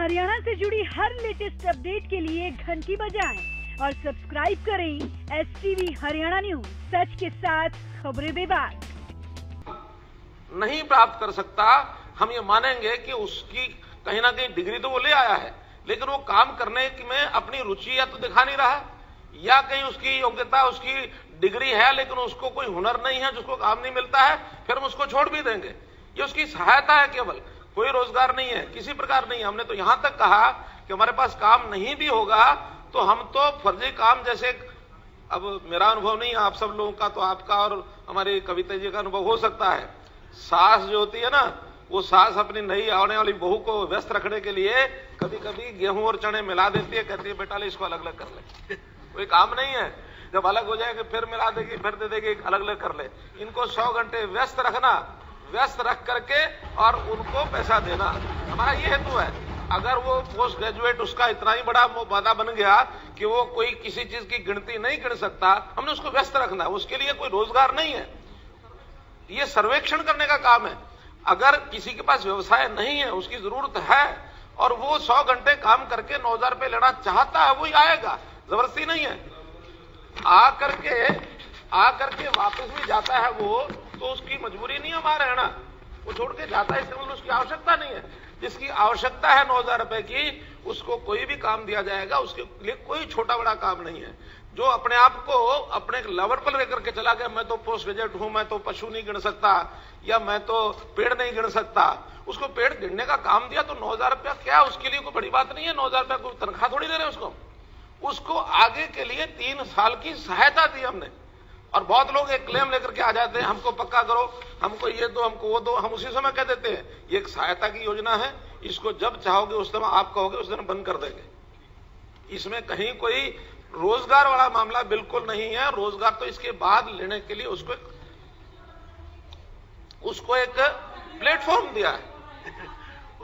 हरियाणा से जुड़ी हर latest update के लिए घंटी बजाएं और सब्सक्राइब करें STV हरियाणा न्यूज, सच के साथ खबरें बेबाक। नहीं प्राप्त कर सकता, हम ये मानेंगे कि उसकी कहीं ना कहीं डिग्री तो वो ले आया है, लेकिन वो काम करने में अपनी रुचि या तो दिखा नहीं रहा, या कहीं उसकी योग्यता, उसकी डिग्री है लेकिन उसको कोई हुनर नहीं है, जिसको काम नहीं मिलता है, फिर हम उसको छोड़ भी देंगे। ये उसकी सहायता है, केवल कोई रोजगार नहीं है, किसी प्रकार नहीं है। हमने तो यहां तक कहा कि हमारे पास काम नहीं भी होगा तो हम तो फर्जी काम, जैसे अब मेरा अनुभव नहीं है, आप सब लोगों का तो आपका और हमारी कविता जी का अनुभव हो सकता है। सास जो होती है ना, वो सास अपनी नई आने वाली बहू को व्यस्त रखने के लिए कभी कभी गेहूं और चने मिला देती है, कहती है बेटा ले इसको अलग अलग कर ले। कोई काम नहीं है, जब अलग हो जाएगी फिर मिला देगी, फिर दे देगी, अलग अलग कर ले। इनको 100 घंटे व्यस्त रखना, व्यस्त रख करके और उनको पैसा देना, हमारा ये हेतु है। अगर वो पोस्ट ग्रेजुएट उसका इतना ही बड़ा वादा बन गया कि वो कोई किसी चीज की गिनती नहीं गिन सकता, हमने उसको व्यस्त रखना है, उसके लिए कोई रोजगार नहीं है। ये सर्वेक्षण करने का काम है। अगर किसी के पास व्यवसाय नहीं है, उसकी जरूरत है और वो 100 घंटे काम करके 9,000 रुपये लेना चाहता है, वही आएगा, जबरदस्ती नहीं है। आकर के वापस भी जाता है वो, तो उसकी मजबूरी नहीं है हमारे रहना, वो छोड़ के जाता है, इसलिए मतलब उसकी आवश्यकता नहीं है। जिसकी आवश्यकता है 9,000 रुपए की, उसको कोई भी काम दिया जाएगा, उसके लिए कोई छोटा बड़ा काम नहीं है। जो अपने आप को अपने लेवल पर लेकर के चला गया, मैं तो पोस्ट ग्रेजुएट हूं, मैं तो पशु नहीं गिन सकता, या मैं तो पेड़ नहीं गिन सकता, उसको पेड़ गिनने का काम दिया तो 9,000 रुपया क्या, उसके लिए कोई बड़ी बात नहीं है। 9,000 रुपया कोई तनख्वाह थोड़ी दे रहे हैं उसको आगे के लिए 3 साल की सहायता दी हमने। और बहुत लोग एक क्लेम लेकर के आ जाते हैं, हमको पक्का करो, हमको ये दो, हमको वो दो। हम उसी समय कह देते हैं ये एक सहायता की योजना है, इसको जब चाहोगे उस समय आप कहोगे उस दिन बंद कर देंगे। इसमें कहीं कोई रोजगार वाला मामला बिल्कुल नहीं है। रोजगार तो इसके बाद लेने के लिए उसको एक प्लेटफॉर्म दिया है,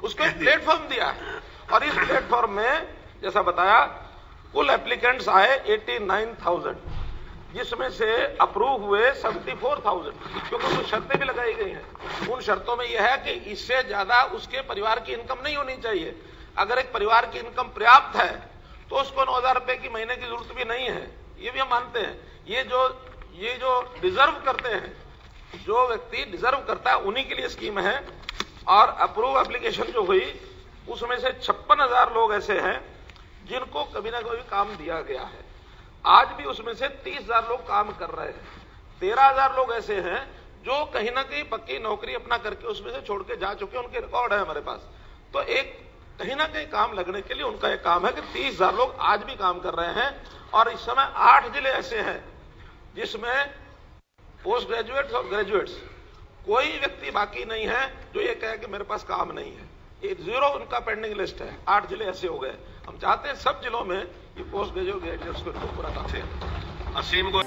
उसको एक प्लेटफॉर्म दिया है। और इस प्लेटफॉर्म में जैसा बताया, कुल एप्लीकेंट्स आए 89,000, जिसमें से अप्रूव हुए 74,000, क्योंकि कुछ शर्तें भी लगाई गई हैं। उन शर्तों में यह है कि इससे ज्यादा उसके परिवार की इनकम नहीं होनी चाहिए। अगर एक परिवार की इनकम पर्याप्त है तो उसको 9,000 रुपए की महीने की जरूरत भी नहीं है, ये भी हम मानते हैं। ये जो डिजर्व करते हैं, जो व्यक्ति डिजर्व करता है, उन्हीं के लिए स्कीम है। और अप्रूव एप्लीकेशन जो हुई, उसमें से 56,000 लोग ऐसे हैं जिनको कभी ना कभी काम दिया गया है। आज भी उसमें से 30,000 लोग काम कर रहे हैं। 13,000 लोग ऐसे हैं जो कहीं ना कहीं पक्की नौकरी अपना करके उसमें से छोड़ के जा चुके हैं, उनके रिकॉर्ड है हमारे पास। तो एक कहीं ना कहीं काम लगने के लिए उनका एक काम है कि 30,000 लोग आज भी काम कर रहे हैं। और इस समय 8 जिले ऐसे हैं जिसमें पोस्ट ग्रेजुएट्स और ग्रेजुएट्स कोई व्यक्ति बाकी नहीं है जो ये कहे कि मेरे पास काम नहीं है। ये 0 उनका पेंडिंग लिस्ट है। 8 जिले ऐसे हो गए। हम चाहते हैं सब जिलों में ये पोस्ट ग्रेजुएट ग्रेजुएट्स को पूरा करते हैं। असीम को